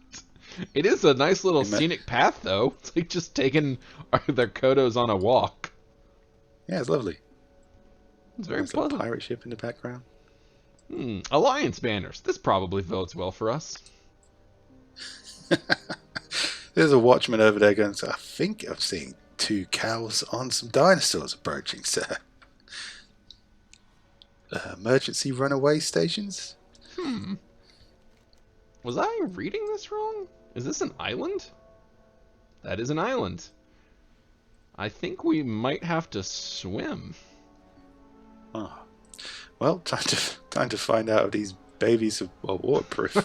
S1: It is a nice little scenic path, though. It's like just taking their Kodos on a walk.
S2: Yeah, it's lovely.
S1: It's very pleasant.
S2: A pirate ship in the background.
S1: Alliance banners. This probably bodes well for us.
S2: There's a watchman over there going, I think I've seen 2 cows on some dinosaurs approaching, sir. Emergency runaway stations?
S1: Was I reading this wrong? Is this an island? That is an island. I think we might have to swim.
S2: Oh. Well, time to find out if these babies are waterproof.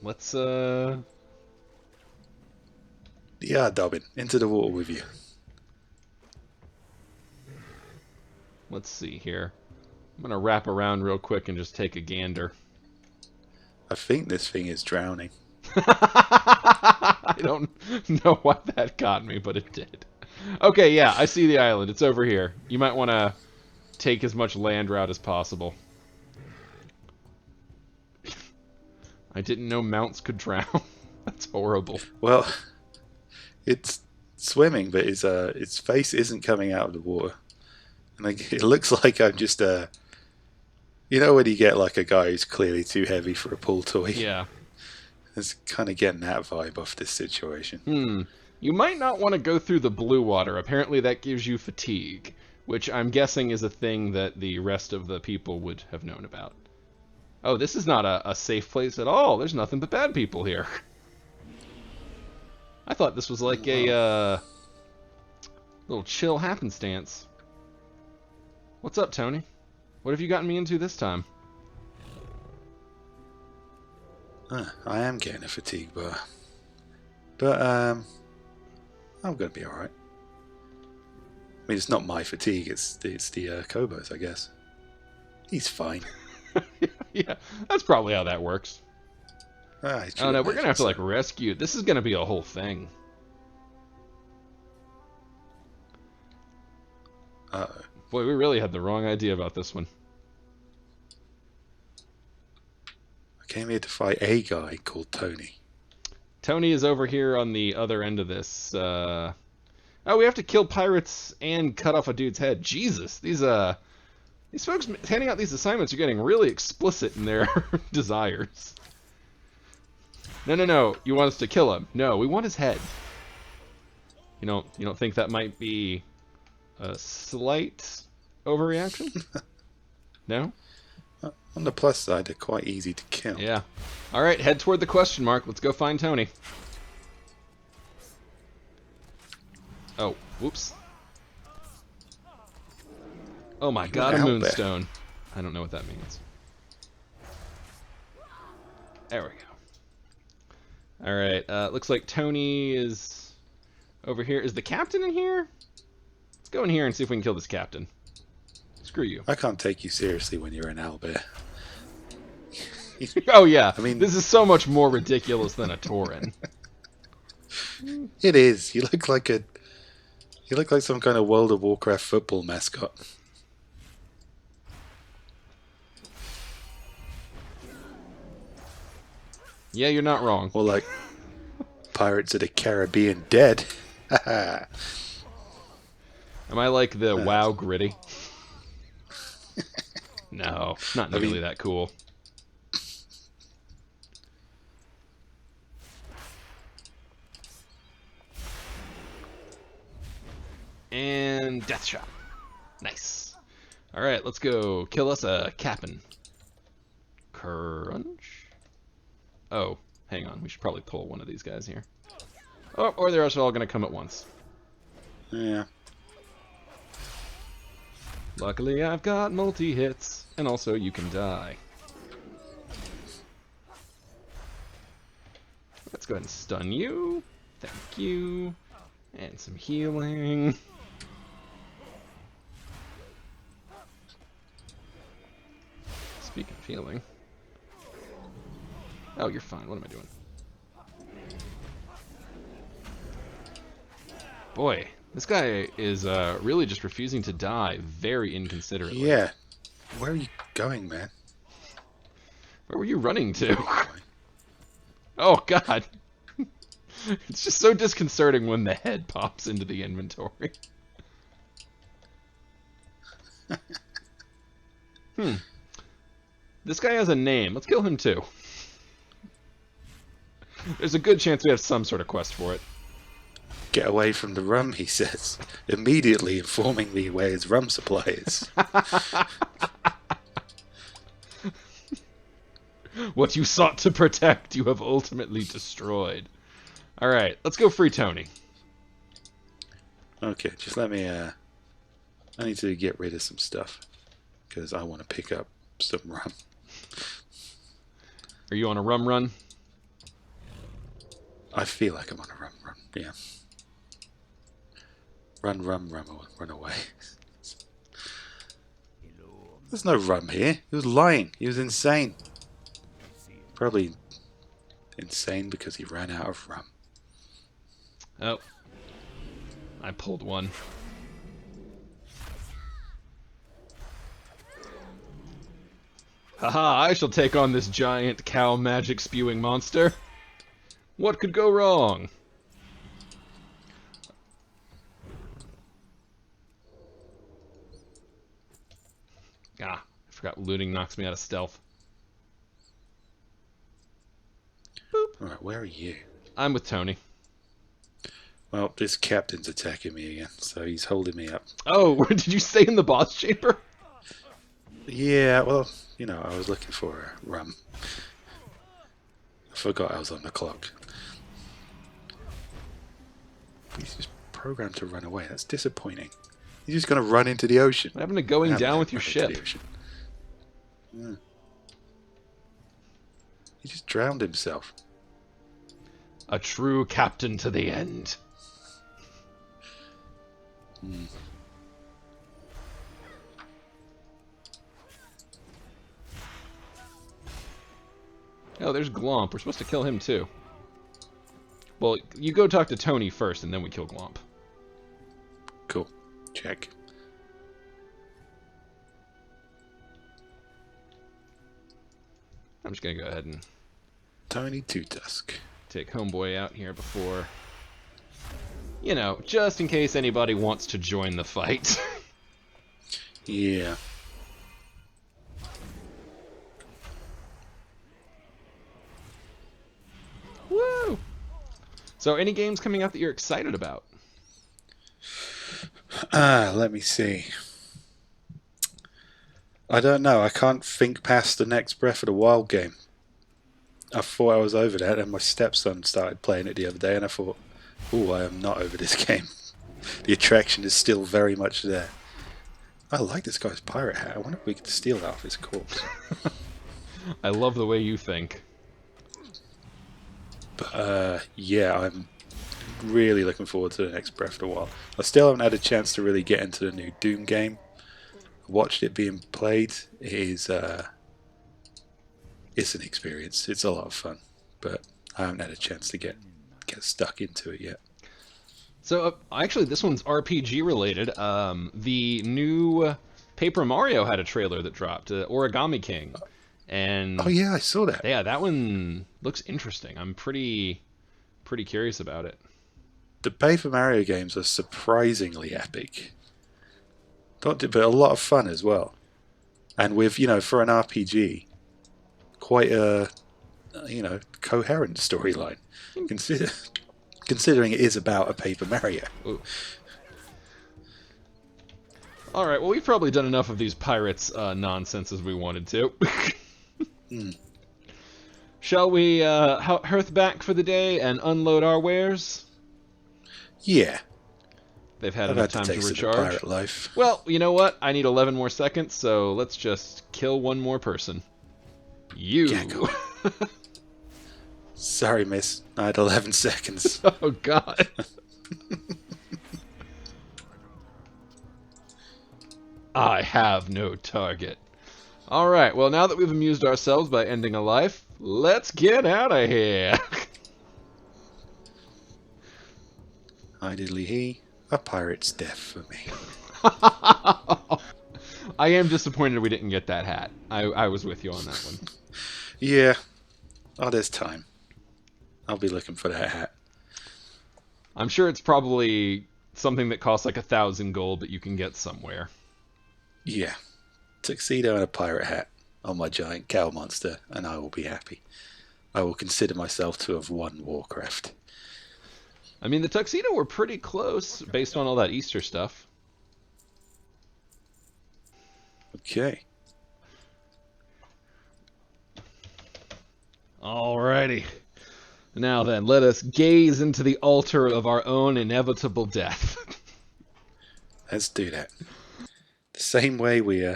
S1: Let's
S2: Yeah, Dobbin, into the water with you.
S1: Let's see here. I'm gonna wrap around real quick and just take a gander.
S2: I think this thing is drowning.
S1: I don't know why that got me, but it did. Okay, yeah, I see the island. It's over here. You might want to take as much land route as possible. I didn't know mounts could drown. That's horrible.
S2: Well, it's swimming, but its face isn't coming out of the water. And it looks like I'm just you know when you get like a guy who's clearly too heavy for a pool toy?
S1: Yeah.
S2: It's kind of getting that vibe off this situation.
S1: You might not want to go through the blue water. Apparently that gives you fatigue, which I'm guessing is a thing that the rest of the people would have known about. Oh, this is not a safe place at all. There's nothing but bad people here. I thought this was like a little chill happenstance. What's up, Tony? What have you gotten me into this time?
S2: I am getting a fatigue bar. But, I'm going to be alright. I mean, it's not my fatigue, it's the Kobo's, I guess. He's fine.
S1: Yeah, that's probably how that works.
S2: Oh
S1: no, we're gonna have to like rescue. This is gonna be a whole thing.
S2: Uh-oh.
S1: Boy, we really had the wrong idea about this one.
S2: I came here to fight a guy called Tony.
S1: Tony is over here on the other end of this. Oh, we have to kill pirates and cut off a dude's head. Jesus, these folks handing out these assignments are getting really explicit in their desires. No. You want us to kill him? No, we want his head. You don't think that might be a slight overreaction? No?
S2: On the plus side, they're quite easy to kill.
S1: Yeah. All right, head toward the question mark. Let's go find Tony. Oh, whoops. Oh my God, a moonstone. I don't know what that means. There we go. All right, looks like Tony is over here. Is the captain in here? Let's go in here and see if we can kill this captain. Screw you.
S2: I can't take you seriously when you're an owlbear.
S1: Oh yeah,
S2: I mean,
S1: this is so much more ridiculous than a Tauren.
S2: It is. You look like some kind of World of Warcraft football mascot.
S1: Yeah, you're not wrong.
S2: Or like Pirates of the Caribbean dead.
S1: Am I like the WoW Gritty? No, not nearly that cool. And death shot. Nice. All right, let's go kill us a cap'n. Crunch. Oh, hang on. We should probably pull one of these guys here. Oh, or they're also all going to come at once.
S2: Yeah.
S1: Luckily, I've got multi-hits, and also you can die. Let's go ahead and stun you. Thank you. And some healing. Speaking of healing. Oh, you're fine. What am I doing? Boy, this guy is really just refusing to die very inconsiderately.
S2: Yeah. Where are you going, man?
S1: Where were you running to? Oh, God. It's just so disconcerting when the head pops into the inventory. This guy has a name. Let's kill him too. There's a good chance we have some sort of quest for it.
S2: Get away from the rum, he says, immediately informing me where his rum supply is.
S1: What you sought to protect, you have ultimately destroyed. Alright, let's go free Tony.
S2: Okay, just let me, I need to get rid of some stuff. Because I want to pick up some rum.
S1: Are you on a rum run?
S2: I feel like I'm on a rum run, yeah. Run away. There's no rum here. He was lying. He was insane. Probably insane because he ran out of rum.
S1: Oh. I pulled one. Haha, I shall take on this giant cow magic spewing monster. What could go wrong? Ah, I forgot looting knocks me out of stealth. Boop.
S2: Alright, where are you?
S1: I'm with Tony.
S2: Well, this captain's attacking me again, so he's holding me up.
S1: Oh, did you stay in the boss chamber?
S2: Yeah, well, I was looking for a rum. I forgot I was on the clock. He's just programmed to run away. That's disappointing. He's just going to run into the ocean.
S1: What happened to going
S2: No,
S1: down
S2: don't
S1: with your
S2: run into
S1: ship?
S2: the ocean. Yeah. He just drowned himself.
S1: A true captain to the end.
S2: Hmm.
S1: Oh, there's Glomp. We're supposed to kill him too. Well, you go talk to Tony first, and then we kill Glomp.
S2: Cool. Check.
S1: I'm just gonna go ahead and
S2: Tony Two Tusk.
S1: take Homeboy out here before... just in case anybody wants to join the fight.
S2: Yeah.
S1: Woo! So, any games coming out that you're excited about?
S2: Let me see. I don't know. I can't think past the next Breath of the Wild game. I thought I was over that, and my stepson started playing it the other day, and I thought, oh, I am not over this game. The attraction is still very much there. I like this guy's pirate hat. I wonder if we could steal that off his corpse.
S1: I love the way you think.
S2: But, yeah, I'm really looking forward to the next Breath of the Wild. I still haven't had a chance to really get into the new Doom game. I watched it being played. It is, it's an experience. It's a lot of fun. But I haven't had a chance to get stuck into it yet.
S1: So, actually, this one's RPG related. The new Paper Mario had a trailer that dropped, Origami King. And
S2: Oh, yeah, I saw that.
S1: yeah, that one looks interesting. I'm pretty curious about it.
S2: The Paper Mario games are surprisingly epic. But a lot of fun as well. And with, for an RPG, quite a, coherent storyline. Considering it is about a Paper Mario.
S1: Ooh. All right, well, we've probably done enough of these pirates nonsense as we wanted to. Shall we hearth back for the day and unload our wares?
S2: Yeah.
S1: They've had
S2: I've
S1: enough
S2: had
S1: time to
S2: taste of the
S1: recharge.
S2: pirate life.
S1: Well, you know what? I need 11 more seconds, so let's just kill one more person. You.
S2: Gecko. Sorry, miss. I had 11 seconds.
S1: Oh, God. I have no target. Alright, well, now that we've amused ourselves by ending a life, let's get out of here.
S2: Idly he, a pirate's death for me.
S1: I am disappointed we didn't get that hat. I was with you on that one.
S2: Yeah. Oh, there's time. I'll be looking for that hat.
S1: I'm sure it's probably something that costs like 1,000 gold that you can get somewhere.
S2: Yeah. Tuxedo and a pirate hat on my giant cow monster, and I will be happy. I will consider myself to have won Warcraft.
S1: I mean, the tuxedo were pretty close based on all that Easter stuff.
S2: Okay.
S1: Alrighty. Now then, let us gaze into the altar of our own inevitable death.
S2: Let's do that. The same way we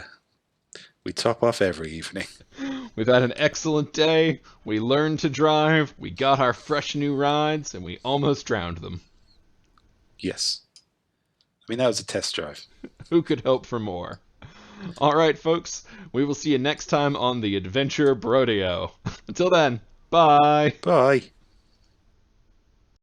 S2: top off every evening.
S1: We've had an excellent day, we learned to drive, we got our fresh new rides, and we almost drowned them.
S2: Yes. I mean, that was a test drive.
S1: Who could hope for more? Alright, folks, we will see you next time on the Adventure Brodeo. Until then, bye!
S2: Bye.